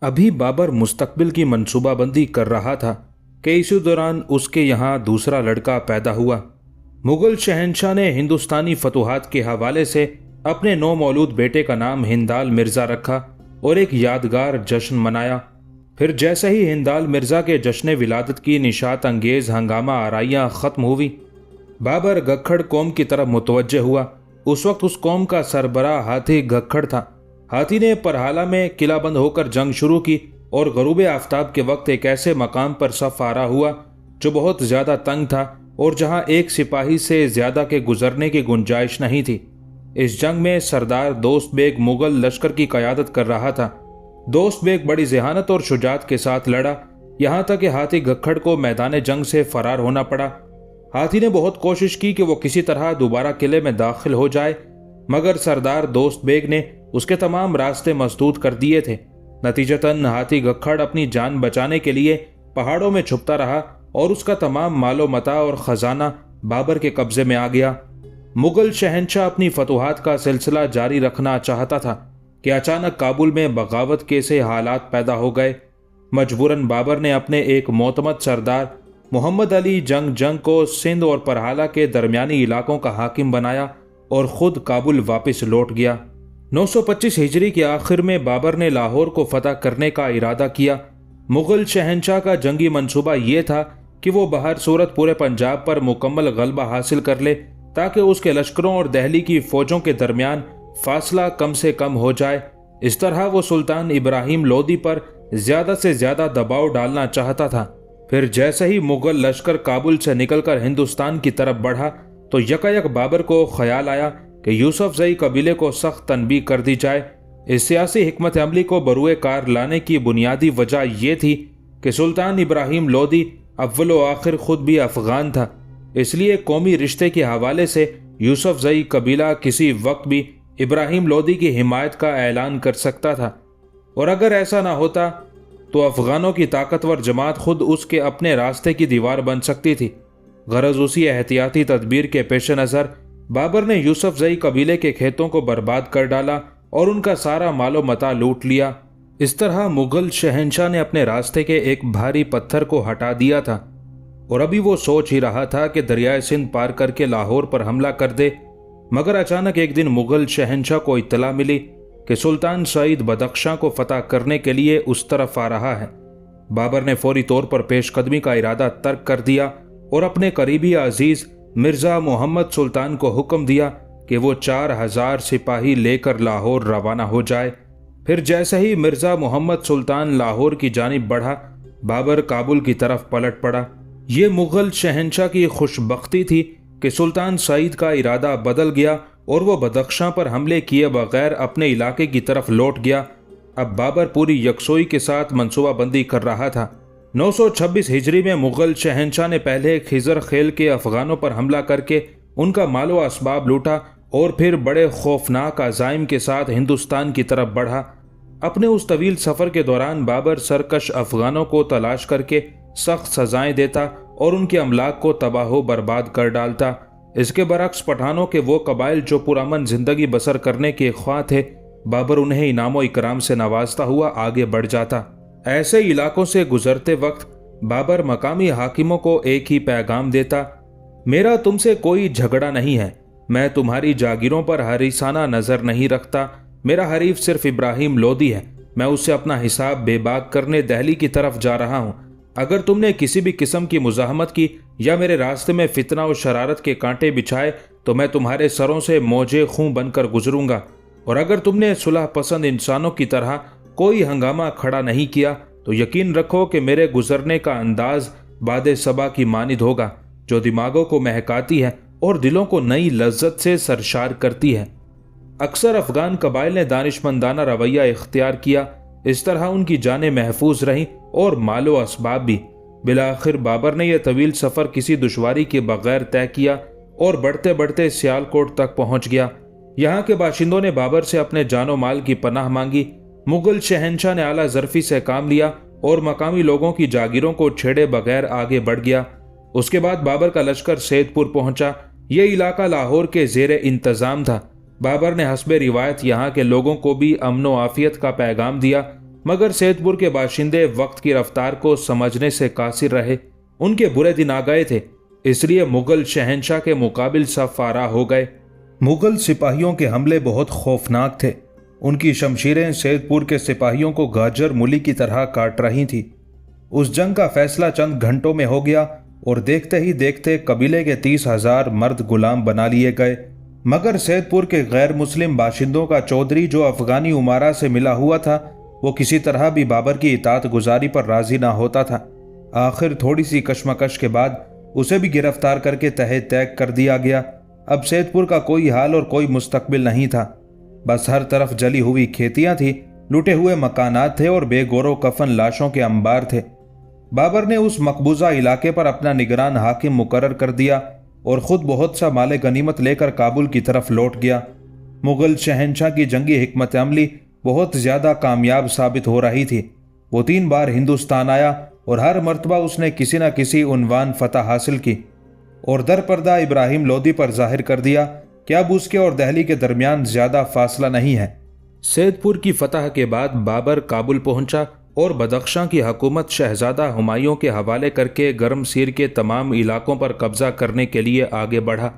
अभी बाबर मुस्तकबिल की मंसूबा बंदी कर रहा था कि इसी दौरान उसके यहाँ दूसरा लड़का पैदा हुआ। मुगल शहंशाह ने हिंदुस्तानी फतूहात के हवाले से अपने नौमौलूद बेटे का नाम हिंदाल मिर्ज़ा रखा और एक यादगार जश्न मनाया। फिर जैसे ही हिंदाल मिर्ज़ा के जश्न विलादत की निशात अंगेज़ हंगामा आराइयाँ ख़त्म हुई, बाबर गखड़ कौम की तरफ मुतवज्जे हुआ। उस वक्त उस कौम का सरबराह हाथी गखड़ था। हाथी ने परहाला में किलाबंद होकर जंग शुरू की और गरूब आफ्ताब के वक्त एक ऐसे मकाम पर सफ आरा हुआ जो बहुत ज़्यादा तंग था और जहां एक सिपाही से ज़्यादा के गुजरने की गुंजाइश नहीं थी। इस जंग में सरदार दोस्त बेग मुगल लश्कर की क़यादत कर रहा था। दोस्त बेग बड़ी ज़हानत और शुजात के साथ लड़ा, यहाँ तक कि हाथी गखड़ को मैदान जंग से फरार होना पड़ा। हाथी ने बहुत कोशिश की कि वो किसी तरह दोबारा किले में दाखिल हो जाए, मगर सरदार दोस्त बेग ने उसके तमाम रास्ते मसदूद कर दिए थे। नतीजतन हाथी गखड़ अपनी जान बचाने के लिए पहाड़ों में छुपता रहा और उसका तमाम मालो मता और खजाना बाबर के कब्जे में आ गया। मुगल शहंशाह अपनी फतूहात का सिलसिला जारी रखना चाहता था कि अचानक काबुल में बगावत के से हालात पैदा हो गए। मजबूरन बाबर ने अपने एक मोतमद सरदार मोहम्मद अली जंग को सिंध और परहाला के दरमियानी इलाकों का हाकिम बनाया और ख़ुद काबुल वापस लौट गया। 925 हिजरी के आखिर में बाबर ने लाहौर को फतह करने का इरादा किया। मुगल शहंशाह का जंगी मंसूबा ये था कि वो बहर सूरत पूरे पंजाब पर मुकम्मल गलबा हासिल कर ले ताकि उसके लश्करों और दहली की फ़ौजों के दरमियान फासला कम से कम हो जाए। इस तरह वो सुल्तान इब्राहिम लोदी पर ज़्यादा से ज़्यादा दबाव डालना चाहता था। फिर जैसे ही मुगल लश्कर काबुल से निकलकर हिंदुस्तान की तरफ बढ़ा तो यकायक बाबर को ख्याल आया कि यूसुफजई कबीले को सख्त तनबीह कर दी जाए। इस सियासी हिकमत अमली को बरूए कार लाने की बुनियादी वजह यह थी कि सुल्तान इब्राहिम लोदी अव्वल व आखिर खुद भी अफगान था, इसलिए कौमी रिश्ते के हवाले से यूसुफजई कबीला किसी वक्त भी इब्राहिम लोदी की हिमायत का ऐलान कर सकता था, और अगर ऐसा ना होता तो अफगानों की ताकतवर जमात खुद उसके अपने रास्ते की दीवार बन सकती थी। गरज उसी एहतियाती तदबीर के पेश नज़र बाबर ने यूसुफजई कबीले के खेतों को बर्बाद कर डाला और उनका सारा मालो मता लूट लिया। इस तरह मुगल शहंशाह ने अपने रास्ते के एक भारी पत्थर को हटा दिया था और अभी वो सोच ही रहा था कि दरियाए सिंध पार करके लाहौर पर हमला कर दे, मगर अचानक एक दिन मुगल शहंशाह को इत्तला मिली कि सुल्तान सईद बदख्शां को फतह करने के लिए उस तरफ आ रहा है। बाबर ने फौरी तौर पर पेशकदमी का इरादा तर्क कर दिया और अपने करीबी अजीज मिर्ज़ा मोहम्मद सुल्तान को हुक्म दिया कि वो 4000 सिपाही लेकर लाहौर रवाना हो जाए। फिर जैसे ही मिर्ज़ा मोहम्मद सुल्तान लाहौर की जानिब बढ़ा, बाबर काबुल की तरफ पलट पड़ा। ये मुग़ल शहंशाह की खुशबख्ती थी कि सुल्तान सईद का इरादा बदल गया और वो बदख्शां पर हमले किए बगैर अपने इलाके की तरफ लौट गया। अब बाबर पूरी यकसोई के साथ मनसूबाबंदी कर रहा था। 926 हिजरी में मुग़ल शहंशाह ने पहले खिजर खेल के अफगानों पर हमला करके उनका मालो असबाब लूटा और फिर बड़े खौफनाक अज़ाइम के साथ हिंदुस्तान की तरफ बढ़ा। अपने उस तवील सफ़र के दौरान बाबर सरकश अफगानों को तलाश करके सख्त सजाएं देता और उनके अमलाक को तबाह बर्बाद कर डालता। इसके बरक्स पठानों के वो कबाइल जो पुरअमन ज़िंदगी बसर करने के ख्वाह थे, बाबर उन्हें इनाम इकराम से नवाजता हुआ आगे बढ़ जाता। ऐसे इलाकों से गुजरते वक्त बाबर मकामी हाकिमों को एक ही पैगाम देता, मेरा तुमसे कोई झगड़ा नहीं है, मैं तुम्हारी जागीरों पर हरीसाना नज़र नहीं रखता, मेरा हरीफ सिर्फ इब्राहिम लोदी है, मैं उससे अपना हिसाब बेबाक करने दहली की तरफ जा रहा हूँ। अगर तुमने किसी भी किस्म की मुज़ाहमत की या मेरे रास्ते में फितना और शरारत के कांटे बिछाए तो मैं तुम्हारे सरों से मौजे खूं बनकर गुजरूंगा, और अगर तुमने सुलह पसंद इंसानों की तरह कोई हंगामा खड़ा नहीं किया तो यकीन रखो कि मेरे गुजरने का अंदाज बादे सबा की मानिद होगा, जो दिमागों को महकाती है और दिलों को नई लज्जत से सरशार करती है। अक्सर अफगान कबाइल ने दानिशमंदाना रवैया इख्तियार किया, इस तरह उनकी जानें महफूज रहीं और मालो असबाब भी। बिलाखिर बाबर ने यह तवील सफ़र किसी दुश्वारी के बगैर तय किया और बढ़ते बढ़ते सियालकोट तक पहुँच गया। यहाँ के बाशिंदों ने बाबर से अपने जानो माल की पनाह मांगी। मुगल शहंशाह ने आला ज़रफ़ी से काम लिया और मकामी लोगों की जागीरों को छेड़े बगैर आगे बढ़ गया। उसके बाद बाबर का लश्कर सैदपुर पहुंचा। ये इलाका लाहौर के ज़ेरे इंतज़ाम था। बाबर ने हस्बे रिवायत यहाँ के लोगों को भी अमन व आफियत का पैगाम दिया, मगर सैदपुर के बाशिंदे वक्त की रफ्तार को समझने से कासिर रहे। उनके बुरे दिन आ गए थे, इसलिए मुगल शहंशाह के मुकाबिल सफ आरा हो गए। मुगल सिपाहियों के हमले बहुत खौफनाक थे। उनकी शमशीरें सैदपुर के सिपाहियों को गाजर मूली की तरह काट रही थी। उस जंग का फैसला चंद घंटों में हो गया और देखते ही देखते कबीले के 30,000 मर्द गुलाम बना लिए गए। मगर सैदपुर के गैर मुस्लिम बाशिंदों का चौधरी, जो अफगानी उमारा से मिला हुआ था, वो किसी तरह भी बाबर की इताअत गुजारी पर राजी ना होता था। आखिर थोड़ी सी कशमकश के बाद उसे भी गिरफ्तार करके तहे तैग कर दिया गया। अब सैदपुर का कोई हाल और कोई मुस्तकबिल नहीं था। बस हर तरफ जली हुई खेतियां थी, लूटे हुए मकानात थे और बेगोरो कफन लाशों के अंबार थे। बाबर ने उस मकबूजा इलाके पर अपना निगरान हाकिम मुकर्रर कर दिया और खुद बहुत सा माले गनीमत लेकर काबुल की तरफ लौट गया। मुगल शहंशाह की जंगी हिकमत अमली बहुत ज्यादा कामयाब साबित हो रही थी। वो 3 बार हिंदुस्तान आया और हर मर्तबा उसने किसी न किसी उन्वान फतह हासिल की और दरपर्दा इब्राहिम लोदी पर जाहिर कर दिया कि अब उसके और दहली के दरमियान ज्यादा फासला नहीं है। सैदपुर की फतह के बाद बाबर काबुल पहुंचा और बदख्शां की हुकूमत शहजादा हुमायूं के हवाले करके गर्म सीर के तमाम इलाकों पर कब्जा करने के लिए आगे बढ़ा।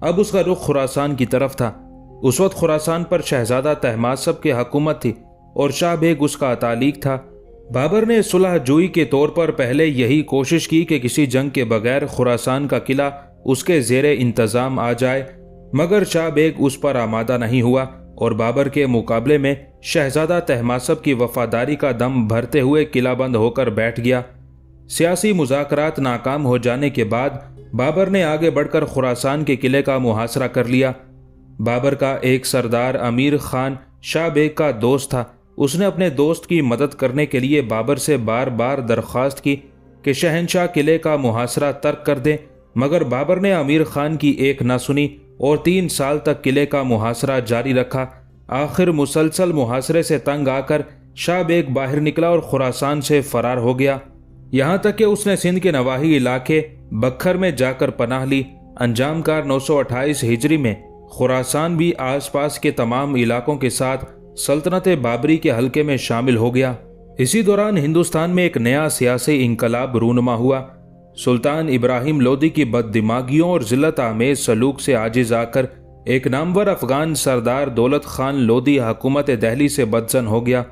अब उसका रुख खुरासान की तरफ था। उस वक्त खुरासान पर शहजादा तहमासब की हुकूमत थी और शाह बेग उसका अतालिक था। बाबर ने सुलह जुई के तौर पर पहले यही कोशिश की कि किसी जंग के बगैर खुरासान का किला उसके ज़ेरे इंतज़ाम आ जाए, मगर शाह बेग उस पर आमादा नहीं हुआ और बाबर के मुकाबले में शहजादा तहमासब की वफादारी का दम भरते हुए किलाबंद होकर बैठ गया। सियासी मुज़ाकरात नाकाम हो जाने के बाद बाबर ने आगे बढ़कर खुरासान के किले का मुहासरा कर लिया। बाबर का एक सरदार अमीर खान शाह बेग का दोस्त था। उसने अपने दोस्त की मदद करने के लिए बाबर से बार बार दरख्वास्त की कि शहंशाह किले का मुहासरा तर्क कर दें, मगर बाबर ने अमीर खान की एक ना सुनी और 3 साल तक किले का मुहासरा जारी रखा। आखिर मुसलसल मुहासरे से तंग आकर शाह बेग बाहर निकला और खुरासान से फरार हो गया। यहाँ तक कि उसने सिंध के नवाही इलाके बखर में जाकर पनाह ली। अंजामकार 928 हिजरी में खुरासान भी आसपास के तमाम इलाकों के साथ सल्तनत बाबरी के हल्के में शामिल हो गया। इसी दौरान हिंदुस्तान में एक नया सियासी इंकलाब रूनुमा हुआ। सुल्तान इब्राहिम लोदी की बददिमागियों और जिल्लत आमेज सलूक से आजिज आकर एक नामवर अफगान सरदार दौलत खान लोदी हुकूमत दहली से बदजन हो गया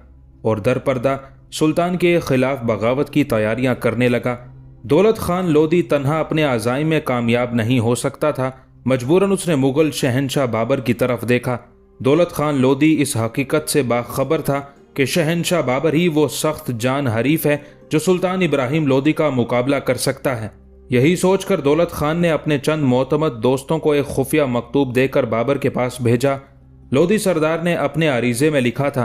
और दरपर्दा सुल्तान के खिलाफ बगावत की तैयारियां करने लगा। दौलत खान लोदी तन्हा अपने अज़ाइम में कामयाब नहीं हो सकता था। मजबूरन उसने मुगल शहंशाह बाबर की तरफ देखा। दौलत खान लोदी इस हकीकत से बाखबर था कि शहंशाह बाबर ही वो सख्त जान हरीफ है जो सुल्तान इब्राहिम लोदी का मुकाबला कर सकता है। यही सोचकर दौलत खान ने अपने चंद मोतमद दोस्तों को एक खुफिया मकतूब देकर बाबर के पास भेजा। लोदी सरदार ने अपने अरीजे में लिखा था,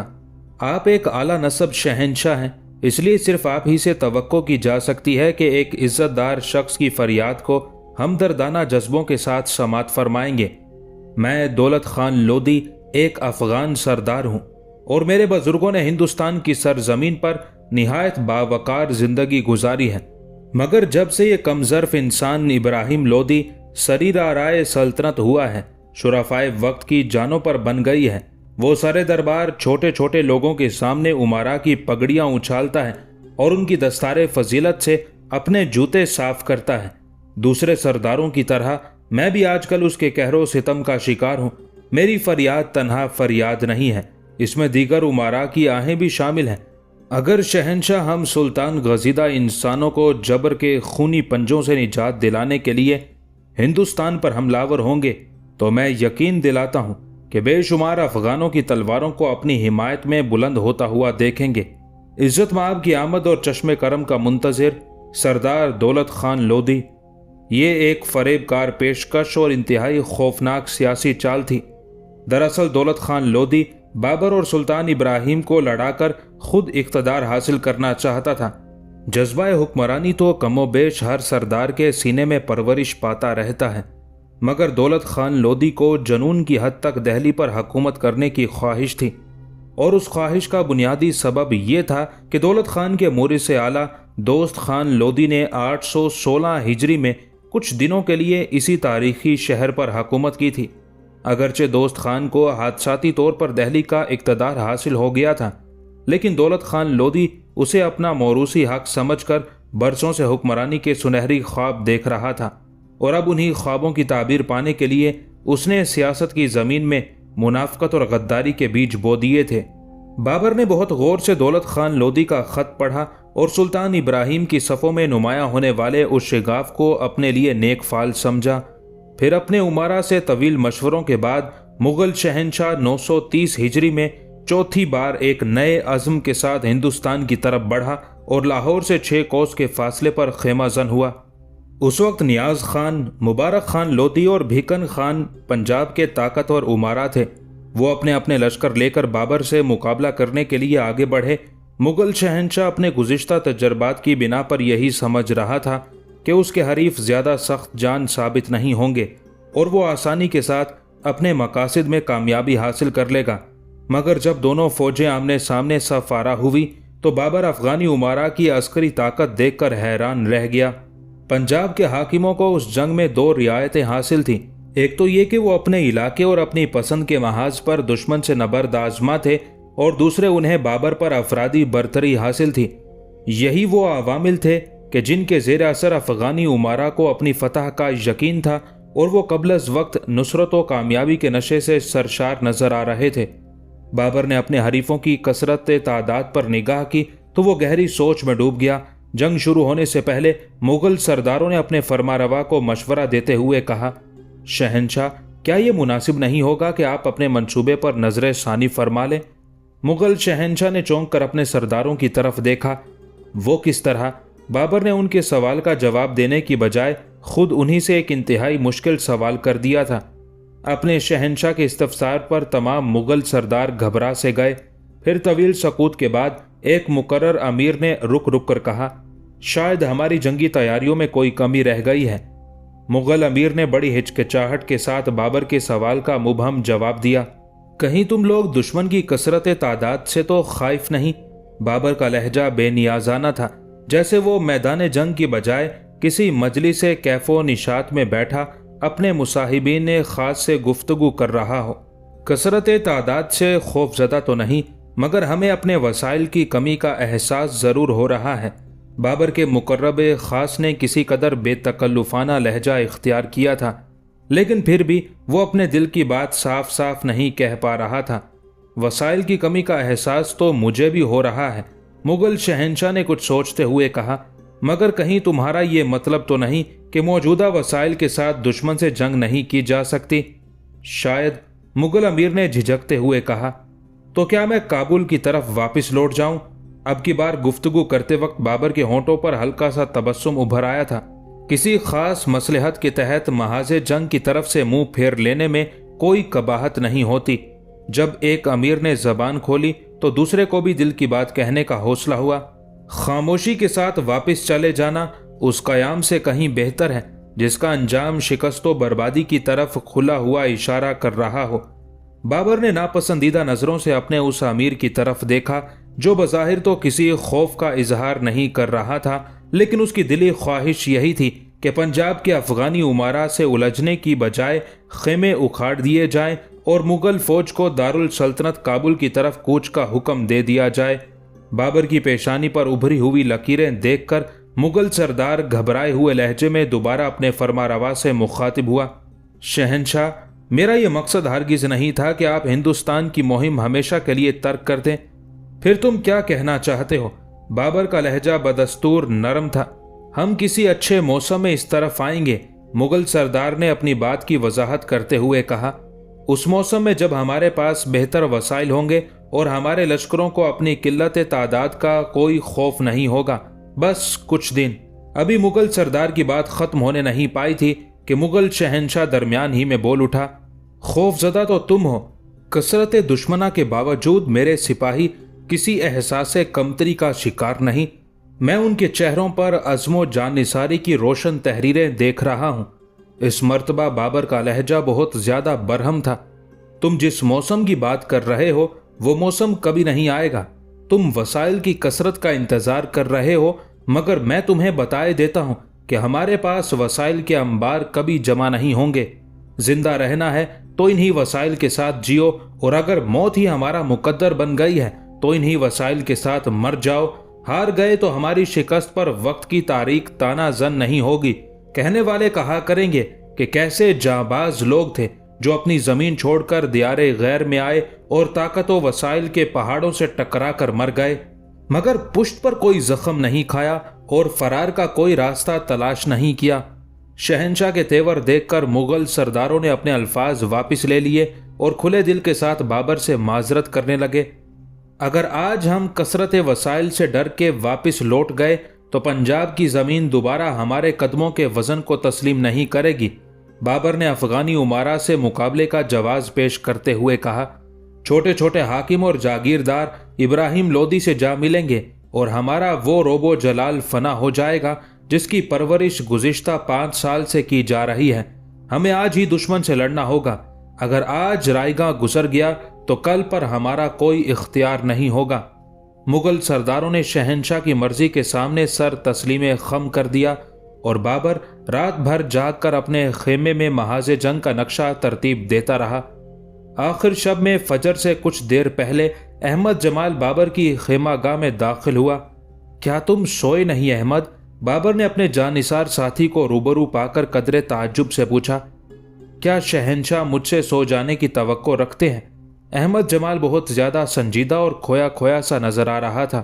आप एक आला नस्ब शहंशाह हैं, इसलिए सिर्फ आप ही से तवक्को की जा सकती है कि एक इज्जतदार शख्स की फरियाद को हमदर्दाना जज्बों के साथ समात फरमाएंगे। मैं दौलत खान लोदी एक अफगान सरदार हूँ और मेरे बुजुर्गों ने हिंदुस्तान की सरजमीन पर निहायत बावकार जिंदगी गुजारी है, मगर जब से ये कमजर्फ इंसान इब्राहिम लोदी सरीरा राय सल्तनत हुआ है, शुराफाए वक्त की जानों पर बन गई है। वो सरे दरबार छोटे छोटे लोगों के सामने उमारा की पगड़ियां उछालता है और उनकी दस्तारे फजीलत से अपने जूते साफ करता है। दूसरे सरदारों की तरह मैं भी आजकल उसके कहरो सितम का शिकार हूँ। मेरी फरियाद तन्हा फरियाद नहीं है, इसमें दीगर उमारा की आहें भी शामिल हैं। अगर शहंशाह हम सुल्तान गजीदा इंसानों को जबर के खूनी पंजों से निजात दिलाने के लिए हिंदुस्तान पर हमलावर होंगे तो मैं यकीन दिलाता हूँ कि बेशुमार अफगानों की तलवारों को अपनी हिमायत में बुलंद होता हुआ देखेंगे। इज्जत माब की आमद और चश्मे करम का मुंतजिर सरदार दौलत खान लोदी। ये एक फरेबकार पेशकश और इंतहाई खौफनाक सियासी चाल थी। दरअसल दौलत खान लोदी बाबर और सुल्तान इब्राहिम को लड़ाकर खुद इख्तदार हासिल करना चाहता था। जज्बा हुक्मरानी तो कमोबेश हर सरदार के सीने में परवरिश पाता रहता है, मगर दौलत खान लोदी को जनून की हद तक दहली पर हुकूमत करने की ख्वाहिश थी और उस ख्वाहिश का बुनियादी सबब यह था कि दौलत खान के मोरिस आला दोस्त खान लोदी ने 816 हिजरी में कुछ दिनों के लिए इसी तारीखी शहर पर हुकूमत की थी। अगरचे दोस्त खान को हादसाती तौर पर दहली का इक़्तिदार हासिल हो गया था, لیکن دولت خان لودھی اسے اپنا موروثی حق سمجھ کر برسوں سے حکمرانی کے سنہری خواب دیکھ رہا تھا، اور اب انہی خوابوں کی تعبیر پانے کے لیے اس نے سیاست کی زمین میں منافقت اور غداری کے بیج بو دیے تھے۔ بابر نے بہت غور سے دولت خان لودھی کا خط پڑھا اور سلطان ابراہیم کی صفوں میں نمایاں ہونے والے اس شگاف کو اپنے لیے نیک فال سمجھا۔ پھر اپنے امراء سے طویل مشوروں کے بعد مغل شہنشاہ 930 ہجری میں چوتھی بار ایک نئے عزم کے ساتھ ہندوستان کی طرف بڑھا اور لاہور سے 6 کوس کے فاصلے پر خیمہ زن ہوا۔ اس وقت نیاز خان، مبارک خان لودھی اور بھیکن خان پنجاب کے طاقتور امراء تھے۔ وہ اپنے اپنے لشکر لے کر بابر سے مقابلہ کرنے کے لیے آگے بڑھے۔ مغل شہنشاہ اپنے گزشتہ تجربات کی بنا پر یہی سمجھ رہا تھا کہ اس کے حریف زیادہ سخت جان ثابت نہیں ہوں گے اور وہ آسانی کے ساتھ اپنے مقاصد میں کامیابی حاصل کر لے گا، مگر جب دونوں فوجیں آمنے سامنے صف آرا ہوئی تو بابر افغانی امراء کی عسکری طاقت دیکھ کر حیران رہ گیا۔ پنجاب کے حاکموں کو اس جنگ میں 2 رعایتیں حاصل تھیں۔ ایک تو یہ کہ وہ اپنے علاقے اور اپنی پسند کے محاذ پر دشمن سے نبرد آزما تھے، اور دوسرے انہیں بابر پر افرادی برتری حاصل تھی۔ یہی وہ عوامل تھے کہ جن کے زیر اثر افغانی امراء کو اپنی فتح کا یقین تھا اور وہ قبل از وقت نصرت و کامیابی کے نشے سے سرشار نظر آ رہے تھے۔ بابر نے اپنے حریفوں کی کثرت تعداد پر نگاہ کی تو وہ گہری سوچ میں ڈوب گیا۔ جنگ شروع ہونے سے پہلے مغل سرداروں نے اپنے فرمانروا کو مشورہ دیتے ہوئے کہا، شہنشاہ، کیا یہ مناسب نہیں ہوگا کہ آپ اپنے منصوبے پر نظر ثانی فرما لیں؟ مغل شہنشاہ نے چونک کر اپنے سرداروں کی طرف دیکھا۔ وہ کس طرح؟ بابر نے ان کے سوال کا جواب دینے کی بجائے خود انہی سے ایک انتہائی مشکل سوال کر دیا تھا۔ اپنے شہنشاہ کے استفسار پر تمام مغل سردار گھبرا سے گئے۔ پھر طویل سکوت کے بعد ایک مقرر امیر نے رک رک کر کہا، شاید ہماری جنگی تیاریوں میں کوئی کمی رہ گئی ہے۔ مغل امیر نے بڑی ہچکچاہٹ کے ساتھ بابر کے سوال کا مبہم جواب دیا، کہیں تم لوگ دشمن کی کثرت تعداد سے تو خائف نہیں؟ بابر کا لہجہ بے نیازانہ تھا، جیسے وہ میدان جنگ کی بجائے کسی مجلس کیف و نشاط میں بیٹھا اپنے مصاحبین خاص سے گفتگو کر رہا ہو۔ کثرت تعداد سے خوف زدہ تو نہیں، مگر ہمیں اپنے وسائل کی کمی کا احساس ضرور ہو رہا ہے۔ بابر کے مقرب خاص نے کسی قدر بے تکلفانہ لہجہ اختیار کیا تھا، لیکن پھر بھی وہ اپنے دل کی بات صاف صاف نہیں کہہ پا رہا تھا۔ وسائل کی کمی کا احساس تو مجھے بھی ہو رہا ہے، مغل شہنشاہ نے کچھ سوچتے ہوئے کہا، مگر کہیں تمہارا یہ مطلب تو نہیں کہ موجودہ وسائل کے ساتھ دشمن سے جنگ نہیں کی جا سکتی؟ شاید، مغل امیر نے جھجکتے ہوئے کہا۔ تو کیا میں کابل کی طرف واپس لوٹ جاؤں؟ اب کی بار گفتگو کرتے وقت بابر کے ہونٹوں پر ہلکا سا تبسم ابھر آیا تھا۔ کسی خاص مصلحت کے تحت محاذ جنگ کی طرف سے منہ پھیر لینے میں کوئی قباحت نہیں ہوتی۔ جب ایک امیر نے زبان کھولی تو دوسرے کو بھی دل کی بات کہنے کا حوصلہ ہوا۔ خاموشی کے ساتھ واپس چلے جانا اس قیام سے کہیں بہتر ہے جس کا انجام شکست و بربادی کی طرف کھلا ہوا اشارہ کر رہا ہو۔ بابر نے ناپسندیدہ نظروں سے اپنے اس امیر کی طرف دیکھا جو بظاہر تو کسی خوف کا اظہار نہیں کر رہا تھا، لیکن اس کی دلی خواہش یہی تھی کہ پنجاب کے افغانی امراء سے الجھنے کی بجائے خیمے اکھاڑ دیے جائیں اور مغل فوج کو دارالسلطنت کابل کی طرف کوچ کا حکم دے دیا جائے۔ بابر کی پیشانی پر ابھری ہوئی لکیریں دیکھ کر مغل سردار گھبرائے ہوئے لہجے میں دوبارہ اپنے فرمانروا سے مخاطب ہوا، شہنشاہ، میرا یہ مقصد ہرگز نہیں تھا کہ آپ ہندوستان کی مہم ہمیشہ کے لیے ترک کر دیں۔ پھر تم کیا کہنا چاہتے ہو؟ بابر کا لہجہ بدستور نرم تھا۔ ہم کسی اچھے موسم میں اس طرف آئیں گے، مغل سردار نے اپنی بات کی وضاحت کرتے ہوئے کہا۔ اس موسم میں جب ہمارے پاس بہتر وسائل ہوں گے اور ہمارے لشکروں کو اپنی قلت تعداد کا کوئی خوف نہیں ہوگا۔ بس کچھ دن۔ ابھی مغل سردار کی بات ختم ہونے نہیں پائی تھی کہ مغل شہنشاہ درمیان ہی میں بول اٹھا، خوف زدہ تو تم ہو، کثرت دشمنہ کے باوجود میرے سپاہی کسی احساس کمتری کا شکار نہیں۔ میں ان کے چہروں پر عزم و جانثاری کی روشن تحریریں دیکھ رہا ہوں۔ اس مرتبہ بابر کا لہجہ بہت زیادہ برہم تھا۔ تم جس موسم کی بات کر رہے ہو وہ موسم کبھی نہیں آئے گا۔ تم وسائل کی کثرت کا انتظار کر رہے ہو، مگر میں تمہیں بتائے دیتا ہوں کہ ہمارے پاس وسائل کے انبار کبھی جمع نہیں ہوں گے۔ زندہ رہنا ہے تو انہی وسائل کے ساتھ جیو، اور اگر موت ہی ہمارا مقدر بن گئی ہے तो इन्हीं वसाइल के साथ मर जाओ, हार गए तो हमारी शिकस्त पर वक्त की तारीख ताना जन नहीं होगी। कहने वाले कहा करेंगे कि कैसे जांबाज लोग थे जो अपनी जमीन छोड़कर दियारे गैर में आए और ताकत व वसाइल के पहाड़ों से टकरा कर मर गए, मगर पुश्त पर कोई जख्म नहीं खाया और फरार का कोई रास्ता तलाश नहीं किया। शहंशाह के तेवर देखकर मुगल सरदारों ने अपने अल्फाज वापस ले लिए और खुले दिल के साथ बाबर से माजरत करने लगे। अगर आज हम कसरत वसाइल से डर के वापस लौट गए तो पंजाब की जमीन दोबारा हमारे कदमों के वजन को तस्लीम नहीं करेगी। बाबर ने अफगानी उमारा से मुकाबले का जवाब पेश करते हुए कहा, छोटे छोटे हाकिम और जागीरदार इब्राहिम लोदी से जा मिलेंगे और हमारा वो रोबो जलाल फना हो जाएगा जिसकी परवरिश गुज़िश्ता 5 साल से की जा रही है। हमें आज ही दुश्मन से लड़ना होगा। अगर आज रायगा गुजर गया तो कल पर हमारा कोई इख्तियार नहीं होगा। मुगल सरदारों ने शहंशाह की मर्जी के सामने सर तस्लीम खम कर दिया और बाबर रात भर जाग कर अपने खेमे में महाज जंग का नक्शा तरतीब देता रहा। आखिर शब में फजर से कुछ देर पहले अहमद जमाल बाबर की खेमागाह में दाखिल हुआ। क्या तुम सोए नहीं अहमद? बाबर ने अपने जानिसार साथी को रूबरू पाकर कदरे ताज्जुब से पूछा। क्या शहंशाह मुझसे सो जाने की तवक्को रखते हैं? अहमद जमाल बहुत ज्यादा संजीदा और खोया खोया सा नजर आ रहा था।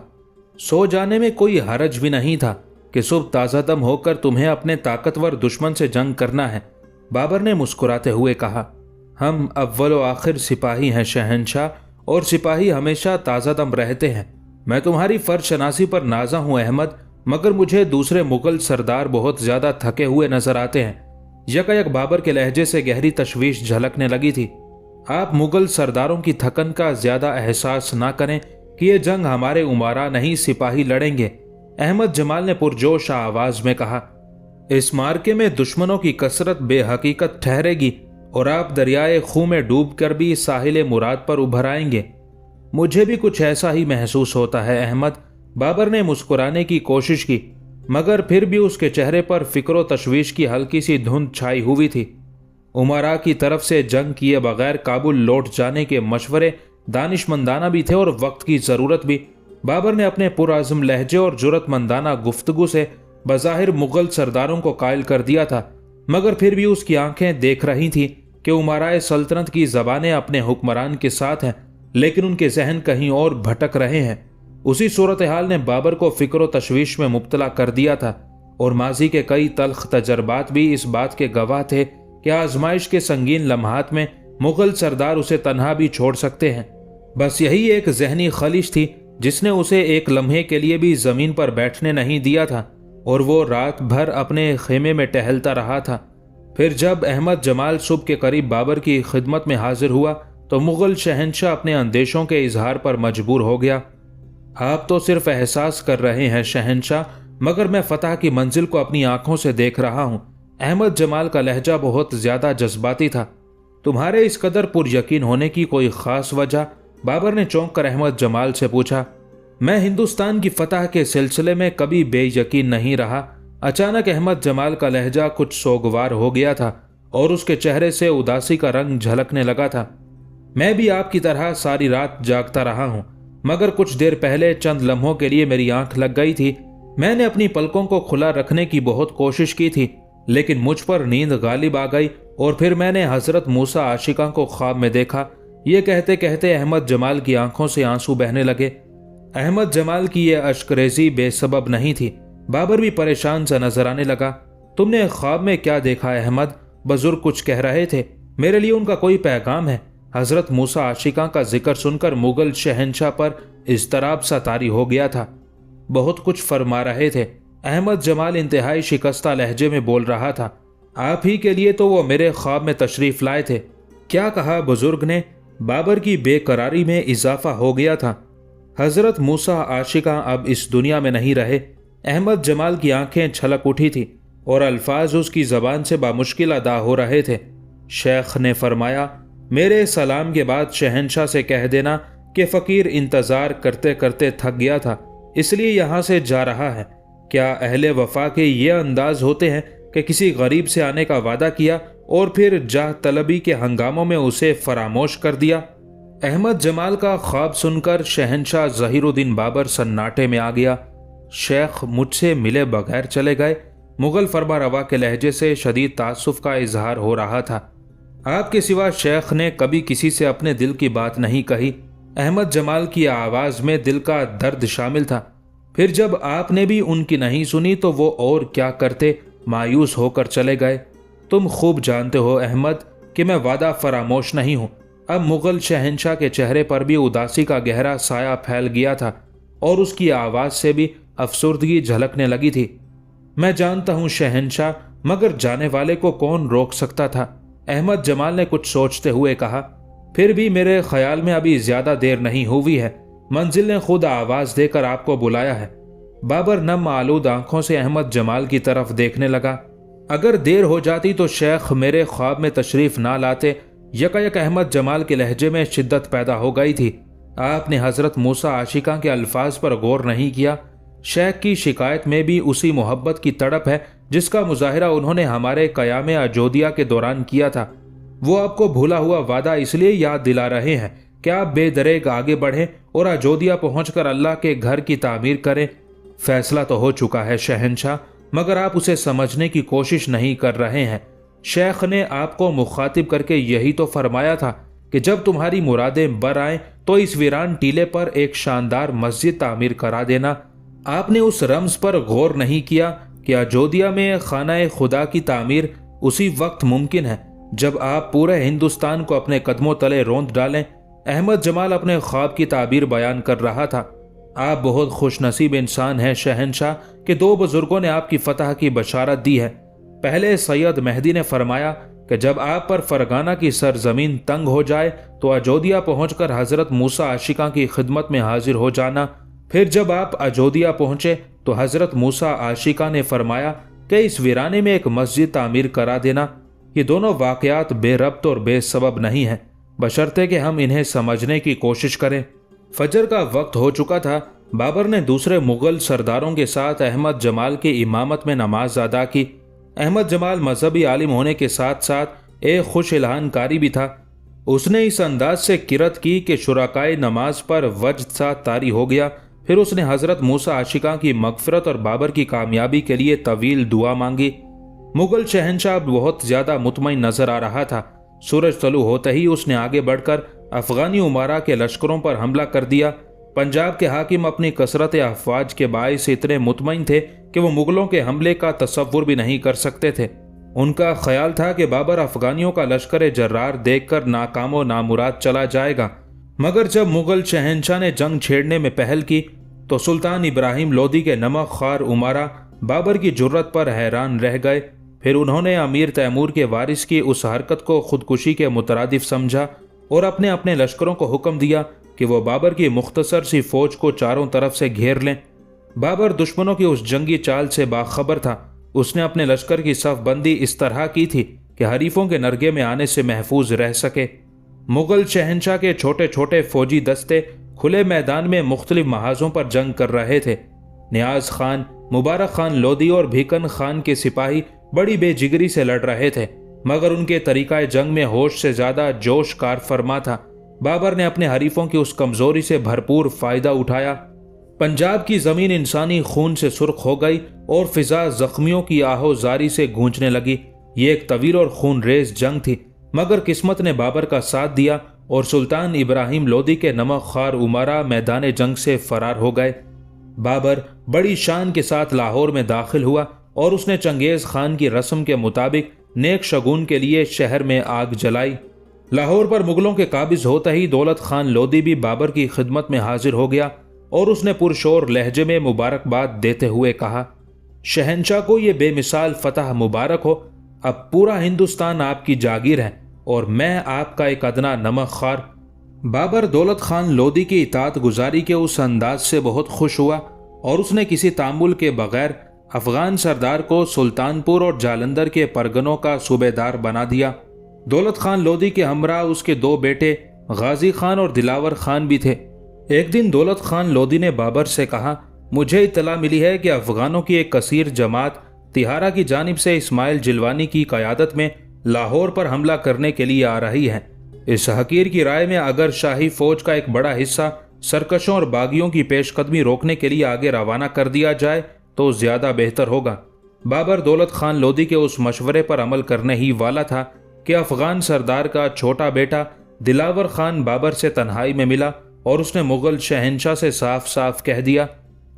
सो जाने में कोई हरज भी नहीं था कि सुबह ताज़ा दम होकर तुम्हें अपने ताकतवर दुश्मन से जंग करना है। बाबर ने मुस्कुराते हुए कहा, हम अव्वल व आखिर सिपाही हैं शहंशाह, और सिपाही हमेशा ताज़ा दम रहते हैं। मैं तुम्हारी फर्ज शनासी पर नाजा हूं अहमद, मगर मुझे दूसरे मुगल सरदार बहुत ज्यादा थके हुए नजर आते हैं। यकायक बाबर के लहजे से गहरी तशवीश झलकने लगी थी। आप मुगल सरदारों की थकन का ज्यादा एहसास ना करें कि ये जंग हमारे उमारा नहीं सिपाही लड़ेंगे। अहमद जमाल ने पुरजोश आवाज में कहा, इस मार्के में दुश्मनों की कसरत बेहकीकत ठहरेगी और आप दरियाए खूह में डूब कर भी साहिल मुराद पर उभर आएंगे। मुझे भी कुछ ऐसा ही महसूस होता है अहमद। बाबर ने मुस्कुराने की कोशिश की, मगर फिर भी उसके चेहरे पर फिक्र तशवीश की हल्की सी धुंध छाई हुई थी। उमरा की तरफ से जंग किए बगैर काबुल लौट जाने के मशवरे दानिशमंदाना भी थे और वक्त की ज़रूरत भी। बाबर ने अपने पुरअज़्म लहजे और जुर्रतमंदाना गुफ्तगू से बज़ाहिर मुगल सरदारों को कायल कर दिया था, मगर फिर भी उसकी आंखें देख रही थीं कि उमराए सल्तनत की ज़बानें अपने हुक्मरान के साथ हैं, लेकिन उनके जहन कहीं और भटक रहे हैं। उसी सूरत हाल ने बाबर को फिक्र तशवीश में मुब्तला कर दिया था और माजी के कई तल्ख तजर्बात भी इस बात के गवाह थे कि आजमाइश के संगीन लम्हात में मुगल सरदार उसे तन्हा भी छोड़ सकते हैं। बस यही एक जहनी खलिश थी जिसने उसे एक लम्हे के लिए भी जमीन पर बैठने नहीं दिया था और वो रात भर अपने खेमे में टहलता रहा था। फिर जब अहमद जमाल सुबह के करीब बाबर की खिदमत में हाजिर हुआ तो मुगल शहंशाह अपने अंदेशों के इजहार पर मजबूर हो गया। आप तो सिर्फ एहसास कर रहे हैं शहंशाह, मगर मैं फतह की मंजिल को अपनी आंखों से देख रहा हूं। अहमद जमाल का लहजा बहुत ज्यादा जज्बाती था। तुम्हारे इस कदर पुरयकीन होने की कोई खास वजह? बाबर ने चौंक कर अहमद जमाल से पूछा। मैं हिंदुस्तान की फतह के सिलसिले में कभी बेयकीन नहीं रहा। अचानक अहमद जमाल का लहजा कुछ सोगवार हो गया था और उसके चेहरे से उदासी का रंग झलकने लगा था। मैं भी आपकी तरह सारी रात जागता रहा हूं, मगर कुछ देर पहले चंद लम्हों के लिए मेरी आंख लग गई थी। मैंने अपनी पलकों को खुला रखने की बहुत कोशिश की थी, लेकिन मुझ पर नींद गालिब आ गई और फिर मैंने हजरत मूसा आशिका को ख्वाब में देखा। ये कहते कहते अहमद जमाल की आंखों से आंसू बहने लगे। अहमद जमाल की यह अश्करेज़ी बेसबब नहीं थी। बाबर भी परेशान सा नजर आने लगा। तुमने ख्वाब में क्या देखा अहमद? बुजुर्ग कुछ कह रहे थे, मेरे लिए उनका कोई पैगाम है। हजरत मूसा आशिका का जिक्र सुनकर मुगल शहंशाह पर इज़्तराब सा तारी हो गया था। बहुत कुछ फरमा रहे थे। अहमद जमाल इंतहाई शिकस्ता लहजे में बोल रहा था। आप ही के लिए तो वो मेरे ख्वाब में तशरीफ लाए थे। क्या कहा बुजुर्ग ने? बाबर की बेकरारी में इजाफा हो गया था। हजरत मूसा आशिका अब इस दुनिया में नहीं रहे। अहमद जमाल की आंखें छलक उठी थी और अल्फाज उसकी जबान से बामुश्किल अदा हो रहे थे। शेख ने फरमाया, मेरे सलाम के बाद शहंशाह से कह देना कि फ़कीर इंतज़ार करते करते थक गया था, इसलिए यहाँ से जा रहा है। क्या अहले वफा के ये अंदाज होते हैं कि किसी गरीब से आने का वादा किया और फिर जाह तलबी के हंगामों में उसे फरामोश कर दिया? احمد جمال کا خواب سن کر شہنشاہ ظہیر الدین بابر سناٹے میں آ گیا۔ شیخ مجھ سے ملے بغیر چلے گئے۔ مغل فرما روا کے لہجے سے شدید تعصب کا اظہار ہو رہا تھا۔ آپ کے سوا شیخ نے کبھی کسی سے اپنے دل کی بات نہیں کہی۔ احمد جمال کی آواز میں دل کا درد شامل تھا۔ پھر جب آپ نے بھی ان کی نہیں سنی تو وہ اور کیا کرتے، مایوس ہو کر چلے گئے۔ تم خوب جانتے ہو احمد کہ میں وعدہ فراموش نہیں ہوں۔ اب مغل شہنشاہ کے چہرے پر بھی اداسی کا گہرا سایہ پھیل گیا تھا اور اس کی آواز سے بھی افسردگی جھلکنے لگی تھی۔ میں جانتا ہوں شہنشاہ، مگر جانے والے کو کون روک سکتا تھا؟ احمد جمال نے کچھ سوچتے ہوئے کہا۔ پھر بھی میرے خیال میں ابھی زیادہ دیر نہیں ہوئی ہے، منزل نے خود آواز دے کر آپ کو بلایا ہے۔ بابر نم آلود آنکھوں سے احمد جمال کی طرف دیکھنے لگا۔ اگر دیر ہو جاتی تو شیخ میرے خواب میں تشریف نہ لاتے۔ یکایک احمد جمال کے لہجے میں شدت پیدا ہو گئی تھی۔ آپ نے حضرت موسیٰ عاشقاں کے الفاظ پر غور نہیں کیا۔ شیخ کی شکایت میں بھی اسی محبت کی تڑپ ہے جس کا مظاہرہ انہوں نے ہمارے قیام اجودھیا کے دوران کیا تھا۔ وہ آپ کو بھولا ہوا وعدہ اس لیے یاد دلا رہے ہیں کہ آپ بے دریغ آگے بڑھیں اور اجودھیا پہنچ کر اللہ کے گھر کی تعمیر کریں۔ فیصلہ تو ہو چکا ہے شہنشاہ، مگر آپ اسے سمجھنے کی کوشش نہیں کر رہے ہیں۔ شیخ نے آپ کو مخاطب کر کے یہی تو فرمایا تھا کہ جب تمہاری مرادیں بر آئیں تو اس ویران ٹیلے پر ایک شاندار مسجد تعمیر کرا دینا۔ آپ نے اس رمز پر غور نہیں کیا کہ اجودھیا میں خانہ خدا کی تعمیر اسی وقت ممکن ہے جب آپ پورے ہندوستان کو اپنے قدموں تلے روند ڈالیں۔ احمد جمال اپنے خواب کی تعبیر بیان کر رہا تھا۔ آپ بہت خوش نصیب انسان ہیں شہنشاہ کہ دو بزرگوں نے آپ کی فتح کی بشارت دی ہے۔ پہلے سید مہدی نے فرمایا کہ جب آپ پر فرغانہ کی سرزمین تنگ ہو جائے تو اجودھیا پہنچ کر حضرت موسیٰ عاشقاں کی خدمت میں حاضر ہو جانا۔ پھر جب آپ اجودھیا پہنچے تو حضرت موسیٰ عاشقاں نے فرمایا کہ اس ویرانے میں ایک مسجد تعمیر کرا دینا۔ یہ دونوں واقعات بے ربط اور بے سبب نہیں ہیں، بشرطے کہ ہم انہیں سمجھنے کی کوشش کریں۔ فجر کا وقت ہو چکا تھا۔ بابر نے دوسرے مغل سرداروں کے ساتھ احمد جمال کی امامت میں نماز ادا کی۔ احمد جمال مذہبی عالم ہونے کے ساتھ ساتھ ایک خوش الہان کاری بھی تھا۔ اس نے اس انداز سے کرت کی کہ شرکائے نماز پر وجد سا طاری ہو گیا۔ پھر اس نے حضرت موسیٰ عاشقاں کی مغفرت اور بابر کی کامیابی کے لیے طویل دعا مانگی۔ مغل شہنشاہ بہت زیادہ مطمئن نظر آ رہا تھا۔ سورج طلوع ہوتے ہی اس نے آگے بڑھ کر افغانی امراء کے لشکروں پر حملہ کر دیا۔ پنجاب کے حاکم اپنی کثرت افواج کے باعث اتنے مطمئن تھے کہ وہ مغلوں کے حملے کا تصور بھی نہیں کر سکتے تھے۔ ان کا خیال تھا کہ بابر افغانیوں کا لشکر جرار دیکھ کر ناکام و نامراد چلا جائے گا، مگر جب مغل شہنشاہ نے جنگ چھیڑنے میں پہل کی تو سلطان ابراہیم لودھی کے نمک خوار امراء بابر کی جرت پر حیران رہ گئے۔ پھر انہوں نے امیر تیمور کے وارث کی اس حرکت کو خودکشی کے مترادف سمجھا اور اپنے اپنے لشکروں کو حکم دیا کہ وہ بابر کی مختصر سی فوج کو چاروں طرف سے گھیر لیں۔ بابر دشمنوں کی اس جنگی چال سے باخبر تھا۔ اس نے اپنے لشکر کی صف بندی اس طرح کی تھی کہ حریفوں کے نرگے میں آنے سے محفوظ رہ سکے۔ مغل شہنشاہ کے چھوٹے چھوٹے فوجی دستے کھلے میدان میں مختلف محاذوں پر جنگ کر رہے تھے۔ نیاز خان، مبارک خان لودھی اور بھیکن خان کے سپاہی بڑی بے جگری سے لڑ رہے تھے، مگر ان کے طریقہ جنگ میں ہوش سے زیادہ جوش کار فرما تھا۔ بابر نے اپنے حریفوں کی اس کمزوری سے بھرپور فائدہ اٹھایا۔ پنجاب کی زمین انسانی خون سے سرخ ہو گئی اور فضا زخمیوں کی آہو زاری سے گونجنے لگی۔ یہ ایک طویل اور خون ریز جنگ تھی، مگر قسمت نے بابر کا ساتھ دیا اور سلطان ابراہیم لودھی کے نمک خوار امراء میدان جنگ سے فرار ہو گئے۔ بابر بڑی شان کے ساتھ لاہور میں داخل ہوا اور اس نے چنگیز خان کی رسم کے مطابق نیک شگون کے لیے شہر میں آگ جلائی۔ لاہور پر مغلوں کے قابض ہوتے ہی دولت خان لودھی بھی بابر کی خدمت میں حاضر ہو گیا اور اس نے پرشور لہجے میں مبارکباد دیتے ہوئے کہا، شہنشاہ کو یہ بے مثال فتح مبارک ہو۔ اب پورا ہندوستان آپ کی جاگیر ہے اور میں آپ کا ایک ادنا نمک خوار۔ بابر دولت خان لودھی کی اطاعت گزاری کے اس انداز سے بہت خوش ہوا اور اس نے کسی تعامل کے بغیر افغان سردار کو سلطان پور اور جالندھر کے پرگنوں کا صوبے دار بنا دیا۔ دولت خان لودھی کے ہمراہ اس کے دو بیٹے غازی خان اور دلاور خان بھی تھے۔ ایک دن دولت خان لودھی نے بابر سے کہا، مجھے اطلاع ملی ہے کہ افغانوں کی ایک کثیر جماعت تہارا کی جانب سے اسماعیل جلوانی کی قیادت میں لاہور پر حملہ کرنے کے لیے آ رہی ہے۔ اس حقیر کی رائے میں اگر شاہی فوج کا ایک بڑا حصہ سرکشوں اور باغیوں کی پیش قدمی روکنے کے لیے آگے روانہ کر دیا جائے تو زیادہ بہتر ہوگا۔ بابر دولت خان لودھی کے اس مشورے پر عمل کرنے ہی والا تھا کہ افغان سردار کا چھوٹا بیٹا دلاور خان بابر سے تنہائی میں ملا اور اس نے مغل شہنشاہ سے صاف صاف کہہ دیا،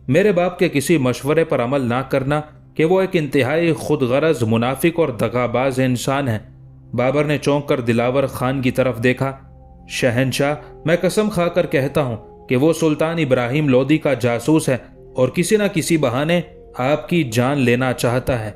میرے باپ کے کسی مشورے پر عمل نہ کرنا کہ وہ ایک انتہائی خود غرض، منافق اور دغاباز انسان ہے۔ بابر نے چونک کر دلاور خان کی طرف دیکھا۔ شہنشاہ، میں قسم کھا کر کہتا ہوں کہ وہ سلطان ابراہیم لودھی کا جاسوس ہے اور کسی نہ کسی بہانے آپ کی جان لینا چاہتا ہے۔